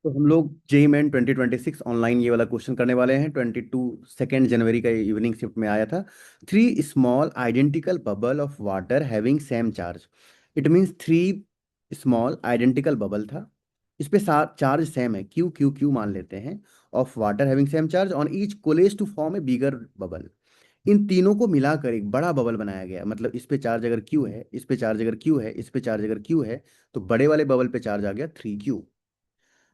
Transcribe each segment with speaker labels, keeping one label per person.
Speaker 1: तो हम लोग जेई मेन 2026 ऑनलाइन ये वाला क्वेश्चन करने वाले हैं। 2 जनवरी का इवनिंग शिफ्ट में आया था। 3 small identical bubble of water having same charge. It means 3 small identical bubble था। इस पे चार्ज सेम है, क्यू क्यू क्यू मान लेते हैं, of water having same charge on each coalesce to form a bigger bubble. इन तीनों को मिलाकर एक बड़ा बबल बनाया गया। मतलब इस पे चार्ज अगर क्यू है, इस पे चार्ज अगर क्यू है, इस पे चार्ज अगर क्यू है, तो बड़े वाले बबल पे चार्ज आ गया 3Q।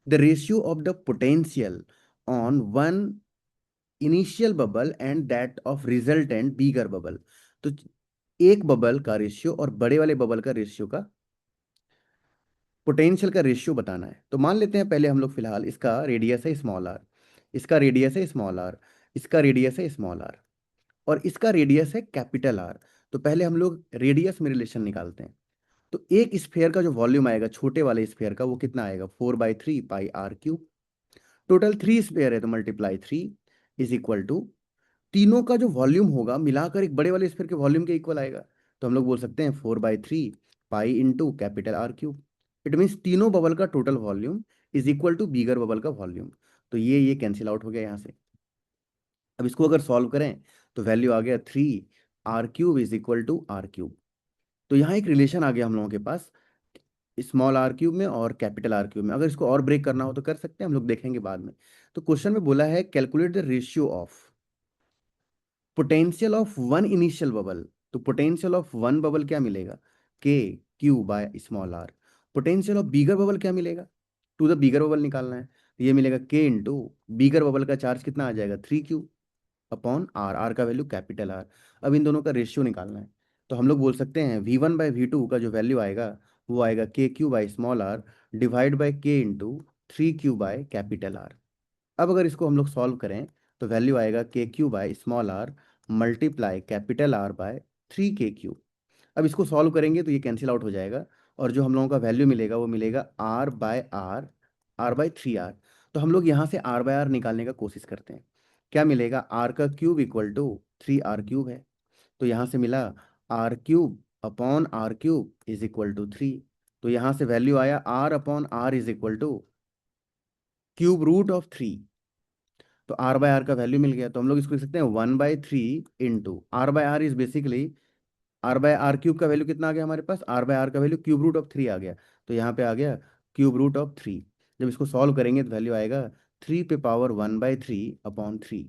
Speaker 1: The ratio of the potential on one initial bubble and that of resultant bigger bubble। तो एक बबल का रेशियो और बड़े वाले बबल का रेशियो का पोटेंशियल का रेशियो बताना है। तो मान लेते हैं पहले हम लोग फिलहाल इसका रेडियस है स्मॉल आर, इसका रेडियस है स्मॉल आर, इसका रेडियस है स्मॉल आर, और इसका रेडियस है कैपिटल आर। तो पहले हम लोग रेडियस में रिलेशन निकालते हैं। तो एक स्फेयर का जो वॉल्यूम आएगा छोटे वाले स्फेयर का, वो कितना आएगा? 4/3 पाई r क्यूब। टोटल 3 स्पेयर है तो मल्टीप्लाई 3 इज इक्वल टू तीनों का जो वॉल्यूम होगा मिलाकर एक बड़े वाले स्फीयर के वॉल्यूम के इक्वल आएगा। तो हम लोग बोल सकते हैं 4/3 pi into capital R cube. It means तीनों बबल का total volume is equal to bigger bubble का वॉल्यूम। तो ये कैंसिल आउट हो गया यहाँ से। अब इसको अगर सॉल्व करें तो वैल्यू आ गया 3 R cube is equal to R cube. तो यहाँ एक रिलेशन आ गया हम लोगों के पास, स्मॉल आर क्यूब में और कैपिटल आर क्यूब में। अगर इसको और ब्रेक करना हो तो कर सकते हैं, हम लोग देखेंगे बाद में। तो क्वेश्चन में बोला है calculate the ratio of potential of one initial bubble. तो पोटेंशियल ऑफ वन बबल क्या मिलेगा? K Q by small r. Potential of bigger bubble क्या मिलेगा? टू द बीगर बबल निकालना है, तो ये मिलेगा के इंटू बीगर बबल का चार्ज कितना आ जाएगा? 3Q अपॉन आर, आर का वैल्यू कैपिटल आर। अब इन दोनों का रेशियो निकालना है। तो हम लोग बोल सकते हैं V1/V2 का जो वैल्यू आएगा वो आएगा KQ/स्मॉल आर डिवाइड बाई के इंटू 3Q/कैपिटल आर। अब अगर इसको हम लोग सॉल्व करें तो वैल्यू आएगा KQ/स्मॉल R multiply capital R by 3KQ। अब इसको सॉल्व करेंगे तो ये कैंसिल आउट हो जाएगा, और जो हम लोगों का वैल्यू मिलेगा वो मिलेगा R/R/3R। तो हम लोग यहाँ से R/R निकालने का कोशिश करते हैं। क्या मिलेगा? आर का cube equal to 3R cube है। तो यहाँ से मिला R³ upon R³ is equal to 3। तो यहाँ से वैल्यू आया R/R is equal to cube root of 3। तो R/R का वैल्यू मिल गया। तो हम लोग इसको लिख सकते हैं 1/3 into R/R is basically R/R³ का वैल्यू कितना आ गया हमारे पास? R/R का वैल्यू क्यूब रूट ऑफ 3 आ गया। तो यहाँ पे आ गया क्यूब रूट ऑफ 3। जब इसको सॉल्व करेंगे तो वैल्यू आएगा 3 पे पावर 1/3 अपॉन 3।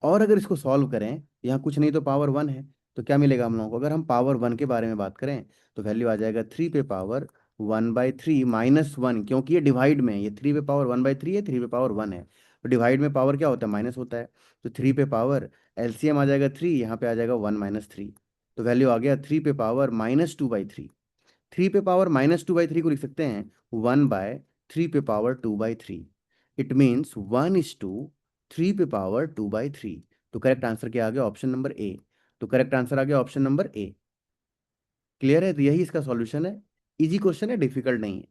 Speaker 1: और अगर इसको सॉल्व करें, यहाँ कुछ नहीं तो पावर 1 है, तो क्या मिलेगा हम लोगों को? अगर हम पावर 1 के बारे में बात करें तो वैल्यू आ जाएगा 3 पे पावर 1/3 -1, क्योंकि ये डिवाइड में है। ये 3 पे पावर 1/3 है, 3 पे पावर 1 है। तो डिवाइड में पावर क्या होता है? माइनस होता है। तो 3 पे पावर एलसीएम आ जाएगा 3, यहाँ पे आ जाएगा 1 - 3। तो वैल्यू आ गया 3 पे पावर -2/3। 3 पे पावर -2/3 को लिख सकते हैं 1/3 पे पावर 2/3। इट मीन्स 1:3 पे पावर 2/3। तो करेक्ट आंसर क्या आ गया? Option number A. तो करेक्ट आंसर आ गया ऑप्शन नंबर ए। क्लियर है? तो यही इसका सॉल्यूशन है। इजी क्वेश्चन है, डिफिकल्ट नहीं है।